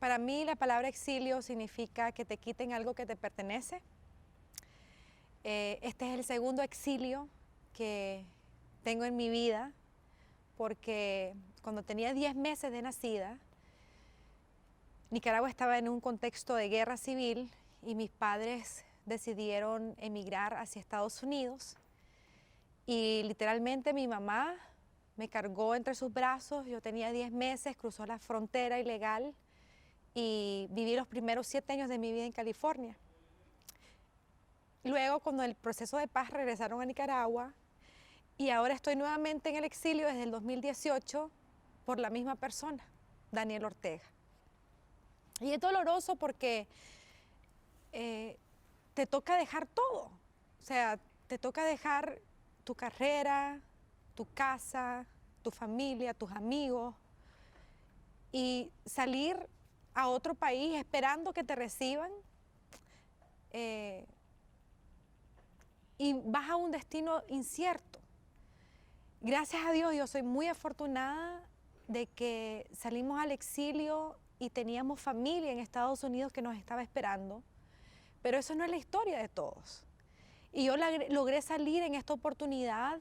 Para mí la palabra exilio significa que te quiten algo que te pertenece. Este es el segundo exilio que tengo en mi vida, porque cuando tenía 10 meses de nacida, Nicaragua estaba en un contexto de guerra civil y mis padres decidieron emigrar hacia Estados Unidos. Y literalmente mi mamá me cargó entre sus brazos. Yo tenía 10 meses, cruzó la frontera ilegal y viví los primeros 7 años de mi vida en California. Luego, cuando el proceso de paz, regresaron a Nicaragua y ahora estoy nuevamente en el exilio desde el 2018 por la misma persona, Daniel Ortega. Y es doloroso porque te toca dejar todo. O sea, te toca dejar tu carrera, tu casa, tu familia, tus amigos y salir a otro país esperando que te reciban y vas a un destino incierto. Gracias a Dios yo soy muy afortunada de que salimos al exilio y teníamos familia en Estados Unidos que nos estaba esperando, pero eso no es la historia de todos. Y yo logré salir en esta oportunidad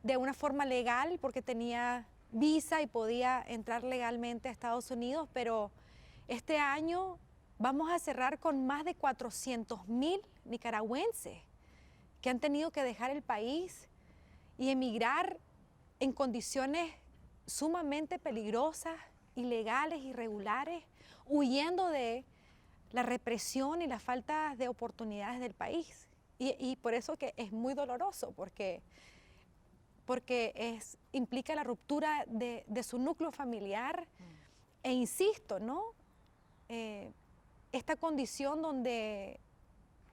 de una forma legal porque tenía visa y podía entrar legalmente a Estados Unidos, pero este año vamos a cerrar con más de 400,000 nicaragüenses que han tenido que dejar el país y emigrar en condiciones sumamente peligrosas, ilegales, irregulares, huyendo de la represión y la falta de oportunidades del país. Y por eso que es muy doloroso, porque implica la ruptura de su núcleo familiar. E insisto, ¿no? Esta condición donde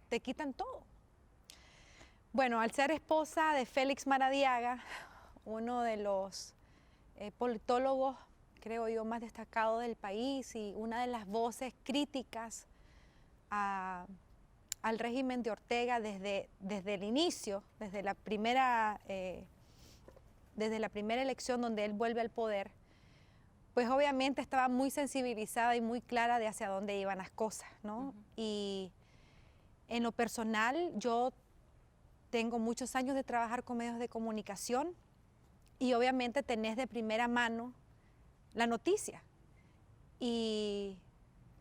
te quitan todo. Bueno, al ser esposa de Félix Maradiaga, uno de los politólogos, creo yo, más destacados del país y una de las voces críticas al régimen de Ortega desde el inicio, desde la primera elección donde él vuelve al poder, pues obviamente estaba muy sensibilizada y muy clara de hacia dónde iban las cosas, ¿no? Y en lo personal, yo tengo muchos años de trabajar con medios de comunicación y obviamente tenés de primera mano la noticia. Y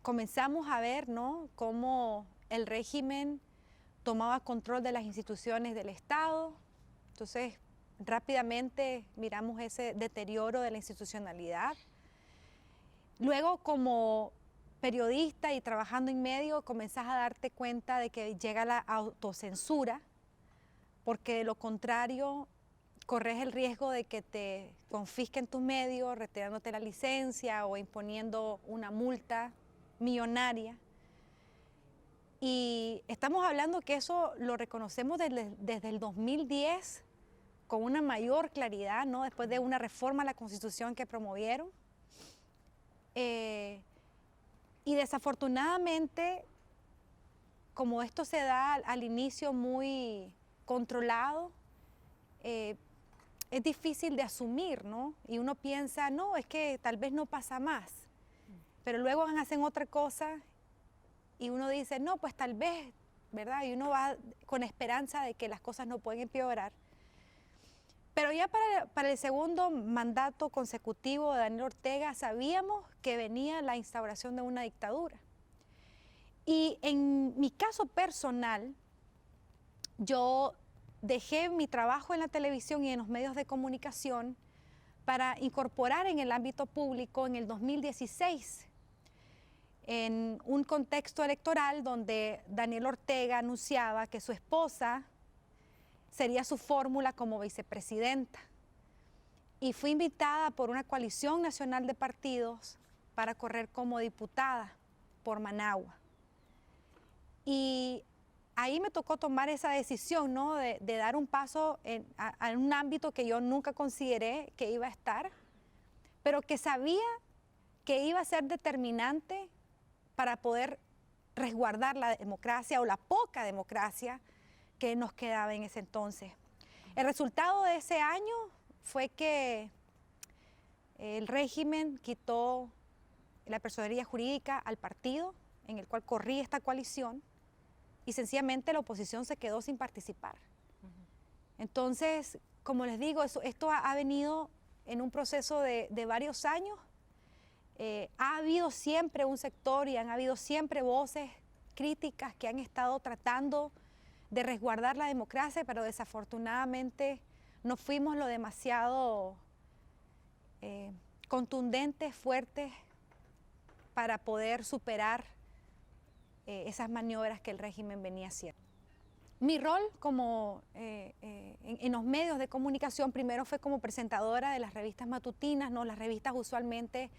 comenzamos a ver, ¿no?, cómo el régimen tomaba control de las instituciones del Estado. Entonces, rápidamente miramos ese deterioro de la institucionalidad. Luego, como periodista y trabajando en medio, comenzás a darte cuenta de que llega la autocensura, porque de lo contrario corres el riesgo de que te confisquen tus medios, retirándote la licencia o imponiendo una multa millonaria. Y estamos hablando que eso lo reconocemos desde el 2010 con una mayor claridad, ¿no?, después de una reforma a la Constitución que promovieron. Y desafortunadamente, como esto se da al inicio muy controlado, es difícil de asumir, ¿no? Y uno piensa, no, es que tal vez no pasa más. Pero luego hacen otra cosa y uno dice, no, pues tal vez, ¿verdad? Y uno va con esperanza de que las cosas no pueden empeorar. Pero ya para el segundo mandato consecutivo de Daniel Ortega sabíamos que venía la instauración de una dictadura. Y en mi caso personal, yo dejé mi trabajo en la televisión y en los medios de comunicación para incorporar en el ámbito público en el 2016, en un contexto electoral donde Daniel Ortega anunciaba que su esposa sería su fórmula como vicepresidenta. Y fui invitada por una coalición nacional de partidos para correr como diputada por Managua. Y ahí me tocó tomar esa decisión, ¿no?, de dar un paso a un ámbito que yo nunca consideré que iba a estar, pero que sabía que iba a ser determinante para poder resguardar la democracia o la poca democracia que nos quedaba en ese entonces. El resultado de ese año fue que el régimen quitó la personería jurídica al partido en el cual corría esta coalición y sencillamente la oposición se quedó sin participar. Entonces, como les digo, esto ha venido en un proceso de varios años. Ha habido siempre un sector y han habido siempre voces críticas que han estado tratando de resguardar la democracia, pero desafortunadamente no fuimos lo demasiado contundentes, fuertes, para poder superar esas maniobras que el régimen venía haciendo. Mi rol como en los medios de comunicación primero fue como presentadora de las revistas matutinas, ¿no? Las revistas usualmente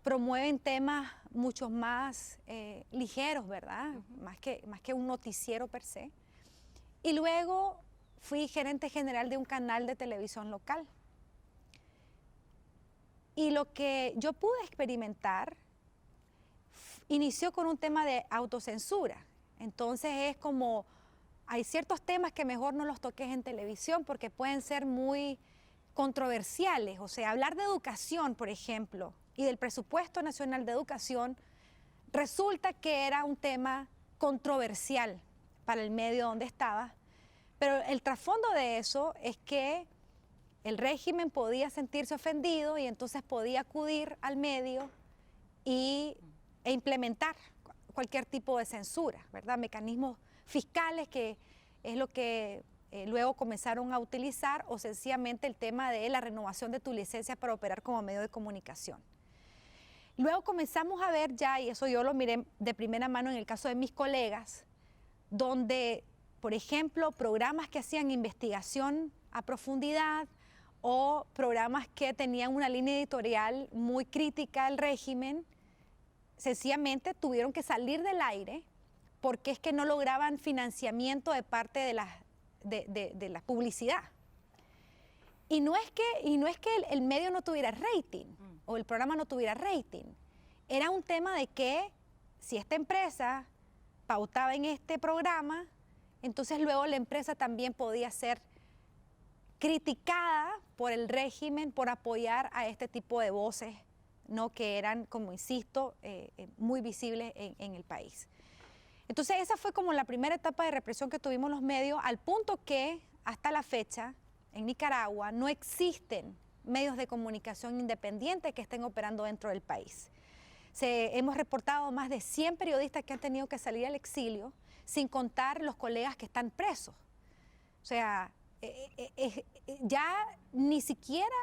promueven temas mucho más ligeros, ¿verdad? Más que un noticiero per se. Y luego fui gerente general de un canal de televisión local. Y lo que yo pude experimentar inició con un tema de autocensura. Entonces es como, hay ciertos temas que mejor no los toques en televisión porque pueden ser muy controversiales. O sea, hablar de educación, por ejemplo, y del presupuesto nacional de educación, resulta que era un tema controversial para el medio donde estaba, pero el trasfondo de eso es que el régimen podía sentirse ofendido y entonces podía acudir al medio e implementar cualquier tipo de censura, ¿verdad? Mecanismos fiscales que es lo que luego comenzaron a utilizar, o sencillamente el tema de la renovación de tu licencia para operar como medio de comunicación. Luego comenzamos a ver ya, y eso yo lo miré de primera mano en el caso de mis colegas, donde, por ejemplo, programas que hacían investigación a profundidad o programas que tenían una línea editorial muy crítica al régimen, sencillamente tuvieron que salir del aire porque es que no lograban financiamiento de parte de la publicidad. Y no es que el medio no tuviera rating o el programa no tuviera rating. Era un tema de que si esta empresa pautaba en este programa, entonces luego la empresa también podía ser criticada por el régimen por apoyar a este tipo de voces, ¿no? Que eran, como insisto, muy visibles en el país. Entonces esa fue como la primera etapa de represión que tuvimos los medios, al punto que hasta la fecha en Nicaragua no existen medios de comunicación independientes que estén operando dentro del país. Hemos reportado más de 100 periodistas que han tenido que salir al exilio, sin contar los colegas que están presos. O sea, ya ni siquiera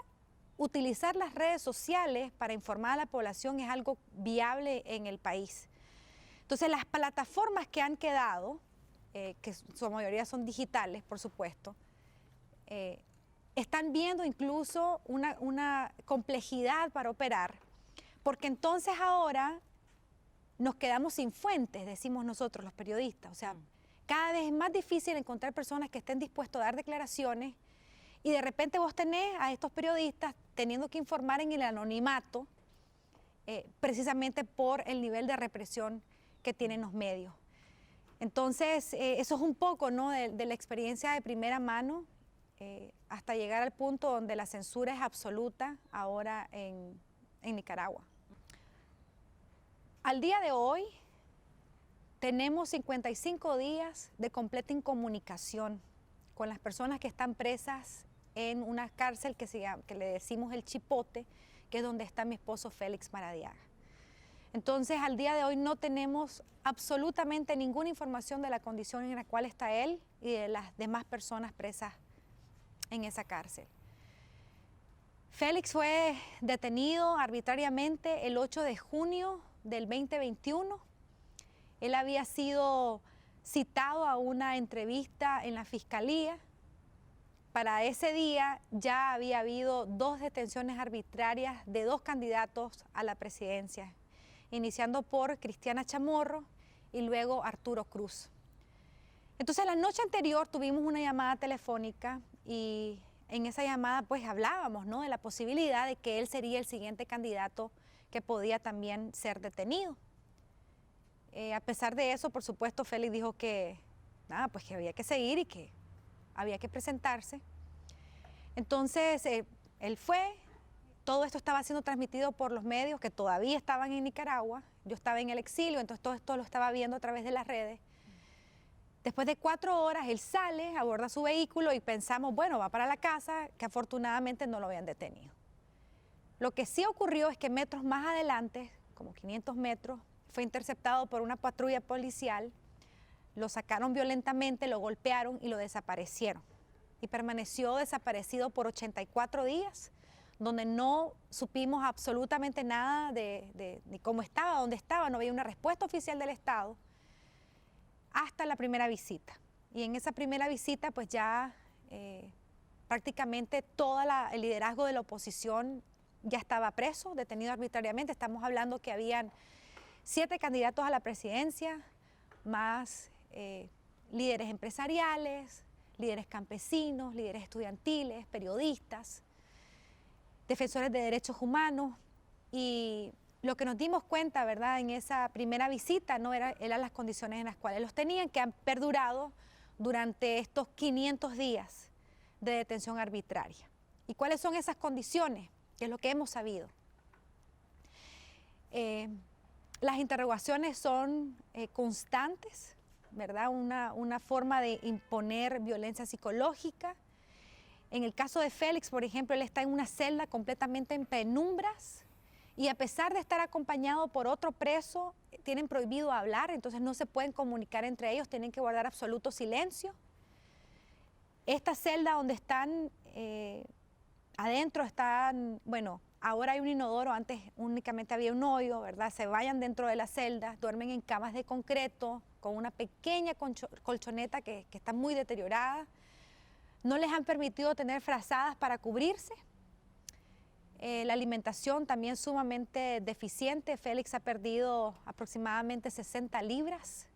utilizar las redes sociales para informar a la población es algo viable en el país. Entonces, las plataformas que han quedado, que su mayoría son digitales, por supuesto, están viendo incluso una complejidad para operar, porque entonces ahora nos quedamos sin fuentes, decimos nosotros los periodistas. O sea, cada vez es más difícil encontrar personas que estén dispuestos a dar declaraciones y de repente vos tenés a estos periodistas teniendo que informar en el anonimato, precisamente por el nivel de represión que tienen los medios. Entonces, eso es un poco, ¿no?, de la experiencia de primera mano, hasta llegar al punto donde la censura es absoluta ahora en Nicaragua. Al día de hoy tenemos 55 días de completa incomunicación con las personas que están presas en una cárcel que le decimos el Chipote, que es donde está mi esposo Félix Maradiaga. Entonces, al día de hoy no tenemos absolutamente ninguna información de la condición en la cual está él y de las demás personas presas en esa cárcel. Félix fue detenido arbitrariamente el 8 de junio del 2021. Él había sido citado a una entrevista en la fiscalía. Para ese día ya había habido 2 detenciones arbitrarias de 2 candidatos a la presidencia, iniciando por Cristiana Chamorro y luego Arturo Cruz. Entonces, la noche anterior tuvimos una llamada telefónica y en esa llamada pues hablábamos, ¿no?, de la posibilidad de que él sería el siguiente candidato que podía también ser detenido. A pesar de eso, por supuesto, Félix dijo que nada, pues que había que seguir y que había que presentarse. Entonces, él fue, todo esto estaba siendo transmitido por los medios que todavía estaban en Nicaragua. Yo estaba en el exilio, entonces todo esto lo estaba viendo a través de las redes. Después de 4 horas, él sale, aborda su vehículo y pensamos, bueno, va para la casa, que afortunadamente no lo habían detenido. Lo que sí ocurrió es que metros más adelante, como 500 metros, fue interceptado por una patrulla policial, lo sacaron violentamente, lo golpearon y lo desaparecieron. Y permaneció desaparecido por 84 días, donde no supimos absolutamente nada de cómo estaba, dónde estaba, no había una respuesta oficial del Estado, hasta la primera visita. Y en esa primera visita, pues ya prácticamente todo el liderazgo de la oposición ya estaba preso, detenido arbitrariamente. Estamos hablando que habían 7 candidatos a la presidencia, más líderes empresariales, líderes campesinos, líderes estudiantiles, periodistas, defensores de derechos humanos. Y lo que nos dimos cuenta, ¿verdad?, en esa primera visita no eran las condiciones en las cuales los tenían, que han perdurado durante estos 500 días de detención arbitraria. ¿Y cuáles son esas condiciones? Que es lo que hemos sabido. Las interrogaciones son constantes, ¿verdad? Una forma de imponer violencia psicológica. En el caso de Félix, por ejemplo, él está en una celda completamente en penumbras y a pesar de estar acompañado por otro preso, tienen prohibido hablar, entonces no se pueden comunicar entre ellos, tienen que guardar absoluto silencio. Esta celda donde están, adentro están, bueno, ahora hay un inodoro, antes únicamente había un hoyo, ¿verdad? Se vayan dentro de las celdas, duermen en camas de concreto, con una pequeña colchoneta que está muy deteriorada. No les han permitido tener frazadas para cubrirse. La alimentación también sumamente deficiente. Félix ha perdido aproximadamente 60 libras.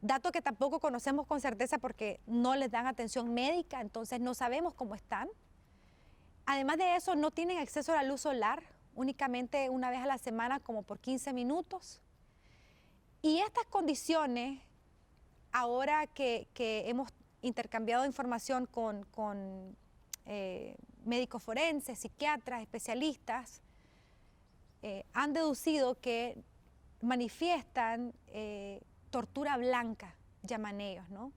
Dato que tampoco conocemos con certeza porque no les dan atención médica, entonces no sabemos cómo están. Además de eso, no tienen acceso a la luz solar, únicamente una vez a la semana, como por 15 minutos. Y estas condiciones, ahora que hemos intercambiado información con médicos forenses, psiquiatras, especialistas, han deducido que manifiestan tortura blanca, llaman ellos, ¿no?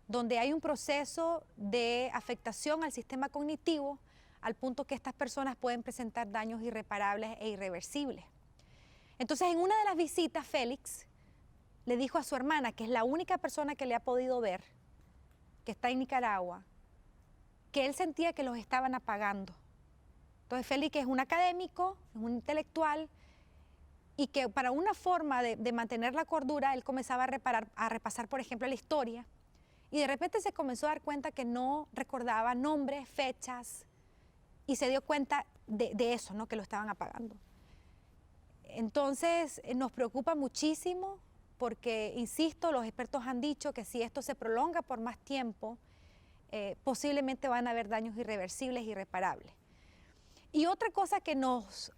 Donde hay un proceso de afectación al sistema cognitivo al punto que estas personas pueden presentar daños irreparables e irreversibles. Entonces, en una de las visitas, Félix le dijo a su hermana, que es la única persona que le ha podido ver, que está en Nicaragua, que él sentía que los estaban apagando. Entonces Félix es un académico, es un intelectual, y que para una forma de mantener la cordura, él comenzaba a repasar, por ejemplo, la historia, y de repente se comenzó a dar cuenta que no recordaba nombres, fechas, y se dio cuenta de eso, ¿no?, que lo estaban apagando. Entonces nos preocupa muchísimo porque, insisto, los expertos han dicho que si esto se prolonga por más tiempo, posiblemente van a haber daños irreversibles, irreparables. Y otra cosa que nos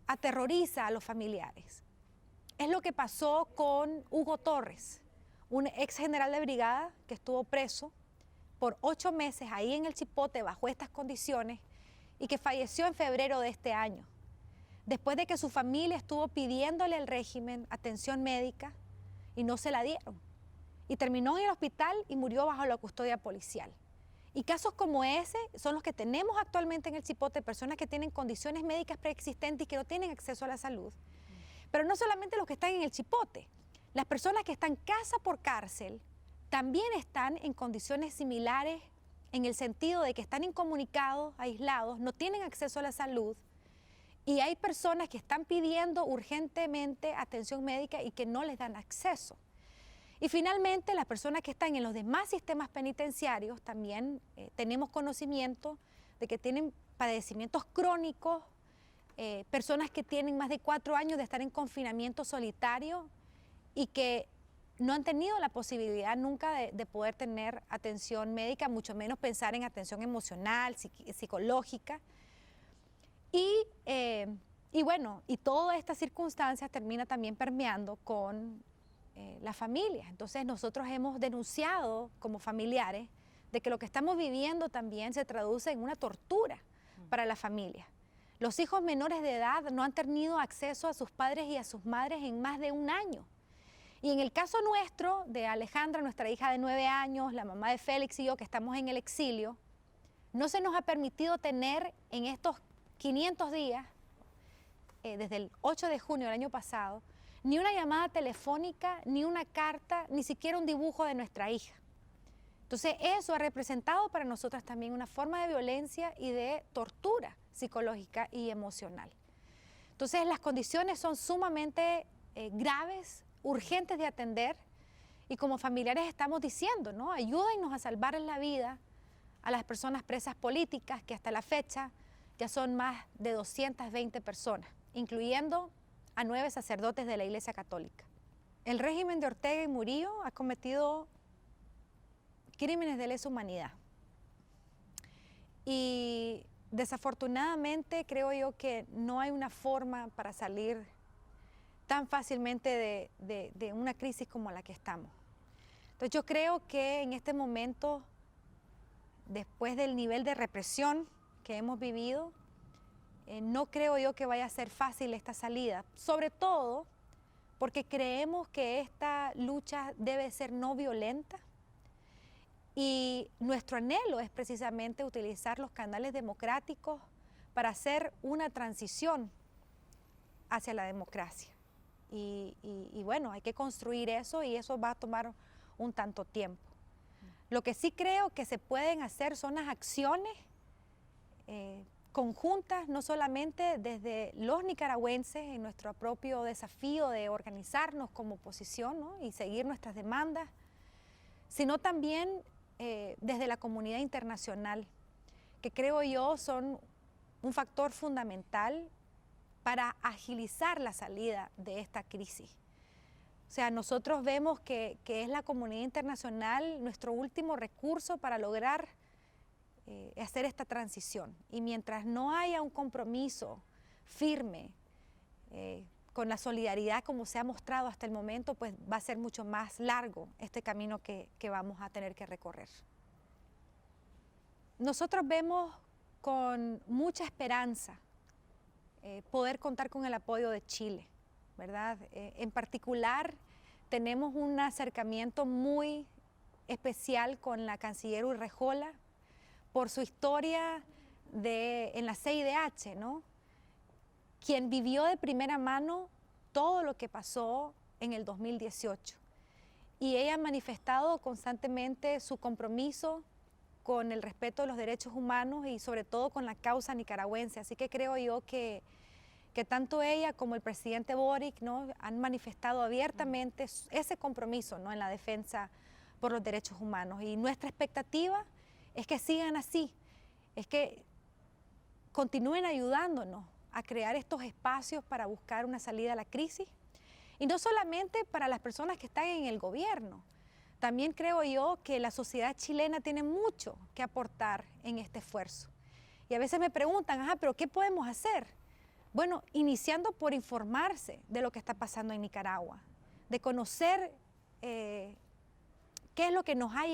aterroriza a los familiares es lo que pasó con Hugo Torres, un ex general de brigada que estuvo preso por 8 meses ahí en el Chipote bajo estas condiciones y que falleció en febrero de este año, después de que su familia estuvo pidiéndole al régimen atención médica y no se la dieron. Y terminó en el hospital y murió bajo la custodia policial. Y casos como ese son los que tenemos actualmente en el Chipote, personas que tienen condiciones médicas preexistentes y que no tienen acceso a la salud. Pero no solamente los que están en el Chipote, las personas que están casa por cárcel también están en condiciones similares en el sentido de que están incomunicados, aislados, no tienen acceso a la salud y hay personas que están pidiendo urgentemente atención médica y que no les dan acceso. Y finalmente, las personas que están en los demás sistemas penitenciarios también tenemos conocimiento de que tienen padecimientos crónicos, personas que tienen más de 4 años de estar en confinamiento solitario y que no han tenido la posibilidad nunca de poder tener atención médica, mucho menos pensar en atención emocional, psicológica. Y bueno, y todas estas circunstancias termina también permeando con las familias. Entonces nosotros hemos denunciado como familiares de que lo que estamos viviendo también se traduce en una tortura para las familias. Los hijos menores de edad no han tenido acceso a sus padres y a sus madres en más de un año. Y en el caso nuestro, de Alejandra, nuestra hija de 9 años, la mamá de Félix y yo, que estamos en el exilio, no se nos ha permitido tener en estos 500 días, desde el 8 de junio del año pasado, ni una llamada telefónica, ni una carta, ni siquiera un dibujo de nuestra hija. Entonces eso ha representado para nosotras también una forma de violencia y de tortura psicológica y emocional. Entonces las condiciones son sumamente graves, urgentes de atender, y como familiares estamos diciendo, ¿no? Ayúdennos a salvar la vida a las personas presas políticas, que hasta la fecha ya son más de 220 personas, incluyendo a 9 sacerdotes de la Iglesia Católica. El régimen de Ortega y Murillo ha cometido crímenes de lesa humanidad. Y desafortunadamente creo yo que no hay una forma para salir tan fácilmente de una crisis como la que estamos. Entonces yo creo que en este momento, después del nivel de represión que hemos vivido, no creo yo que vaya a ser fácil esta salida, sobre todo porque creemos que esta lucha debe ser no violenta, y nuestro anhelo es precisamente utilizar los canales democráticos para hacer una transición hacia la democracia. Y bueno, hay que construir eso, y eso va a tomar un tanto tiempo. Lo que sí creo que se pueden hacer son las acciones conjuntas, no solamente desde los nicaragüenses en nuestro propio desafío de organizarnos como oposición, ¿no? Y seguir nuestras demandas, sino también desde la comunidad internacional, que creo yo son un factor fundamental para agilizar la salida de esta crisis. O sea, nosotros vemos que es la comunidad internacional nuestro último recurso para lograr hacer esta transición. Y mientras no haya un compromiso firme con la solidaridad como se ha mostrado hasta el momento, pues va a ser mucho más largo este camino que vamos a tener que recorrer. Nosotros vemos con mucha esperanza poder contar con el apoyo de Chile, ¿verdad? En particular, tenemos un acercamiento muy especial con la canciller Urrejola por su historia en la CIDH, ¿no? Quien vivió de primera mano todo lo que pasó en el 2018. Y ella ha manifestado constantemente su compromiso con el respeto de los derechos humanos y sobre todo con la causa nicaragüense. Así que creo yo que tanto ella como el presidente Boric, ¿no?, han manifestado abiertamente ese compromiso, ¿no?, en la defensa por los derechos humanos. Y nuestra expectativa es que sigan así, es que continúen ayudándonos a crear estos espacios para buscar una salida a la crisis. Y no solamente para las personas que están en el gobierno, también creo yo que la sociedad chilena tiene mucho que aportar en este esfuerzo. Y a veces me preguntan, pero ¿qué podemos hacer? Bueno, iniciando por informarse de lo que está pasando en Nicaragua, de conocer qué es lo que nos ha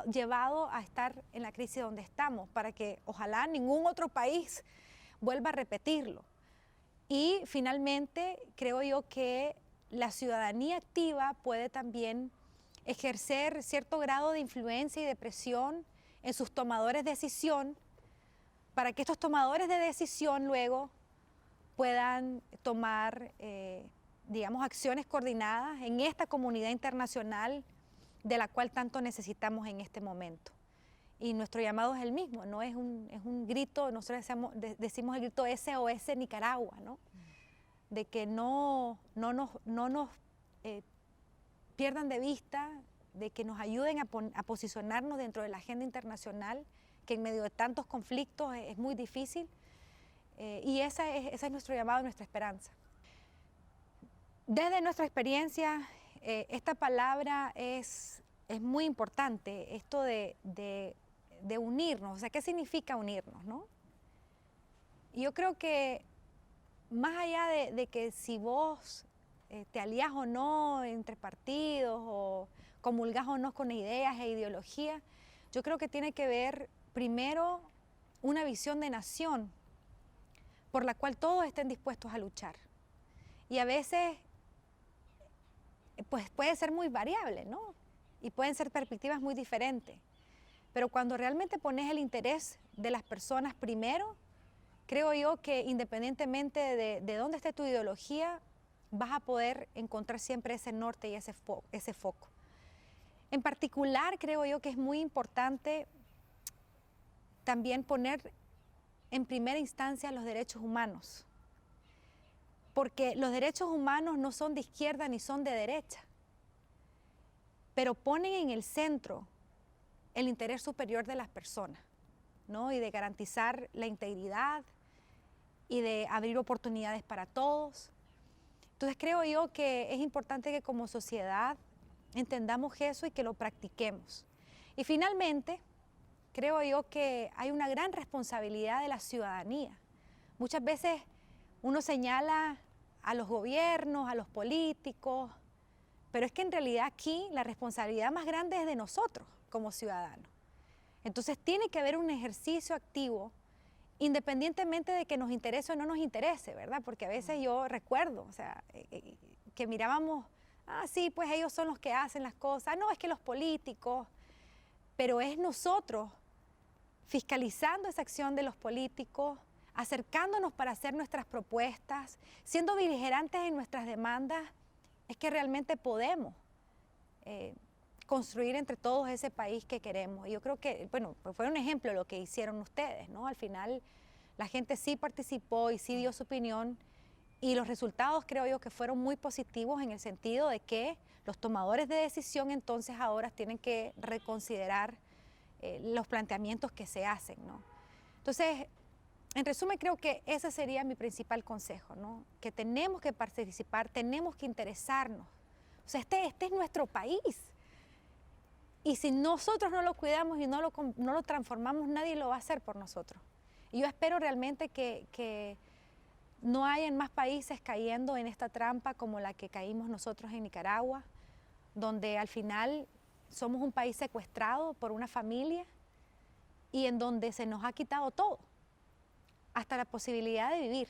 llevado a estar en la crisis donde estamos, para que ojalá ningún otro país vuelva a repetirlo. Y finalmente, creo yo que la ciudadanía activa puede también ejercer cierto grado de influencia y de presión en sus tomadores de decisión, para que estos tomadores de decisión luego puedan tomar, digamos, acciones coordinadas en esta comunidad internacional de la cual tanto necesitamos en este momento. Y nuestro llamado es el mismo, ¿no? Es un grito, nosotros decimos el grito SOS Nicaragua, ¿no? De que no nos pierdan de vista, de que nos ayuden a posicionarnos dentro de la agenda internacional, que en medio de tantos conflictos es muy difícil. Y ese es nuestro llamado y nuestra esperanza. Desde nuestra experiencia, esta palabra es muy importante, esto de unirnos. O sea, ¿qué significa unirnos, no? Y yo creo que más allá de que si vos te alías o no entre partidos o comulgás o no con ideas e ideologías, yo creo que tiene que ver primero una visión de nación. por la cual todos estén dispuestos a luchar. Y a veces, pues puede ser muy variable, ¿no? Y pueden ser perspectivas muy diferentes. Pero cuando realmente pones el interés de las personas primero, creo yo que independientemente de dónde esté tu ideología, vas a poder encontrar siempre ese norte y ese foco. En particular, creo yo que es muy importante también poner en primera instancia los derechos humanos, porque los derechos humanos no son de izquierda ni son de derecha, pero ponen en el centro el interés superior de las personas, ¿no? Y de garantizar la integridad y de abrir oportunidades para todos. Entonces creo yo que es importante que como sociedad entendamos eso y que lo practiquemos. Y finalmente, creo yo que hay una gran responsabilidad de la ciudadanía. Muchas veces uno señala a los gobiernos, a los políticos, pero es que en realidad aquí la responsabilidad más grande es de nosotros como ciudadanos. Entonces tiene que haber un ejercicio activo, independientemente de que nos interese o no nos interese, ¿verdad? Porque a veces yo recuerdo, o sea, que mirábamos, sí, pues ellos son los que hacen las cosas, no, es que los políticos, pero es nosotros fiscalizando esa acción de los políticos, acercándonos para hacer nuestras propuestas, siendo beligerantes en nuestras demandas, es que realmente podemos construir entre todos ese país que queremos. Y yo creo que, bueno, pues fue un ejemplo lo que hicieron ustedes, ¿no? Al final la gente sí participó y sí dio su opinión y los resultados creo yo que fueron muy positivos en el sentido de que los tomadores de decisión entonces ahora tienen que reconsiderar los planteamientos que se hacen, ¿no? Entonces, en resumen, creo que ese sería mi principal consejo, ¿no? Que tenemos que participar, tenemos que interesarnos. O sea, este es nuestro país. Y si nosotros no lo cuidamos y no lo transformamos, nadie lo va a hacer por nosotros. Y yo espero realmente que no hayan más países cayendo en esta trampa como la que caímos nosotros en Nicaragua, donde al final somos un país secuestrado por una familia y en donde se nos ha quitado todo, hasta la posibilidad de vivir.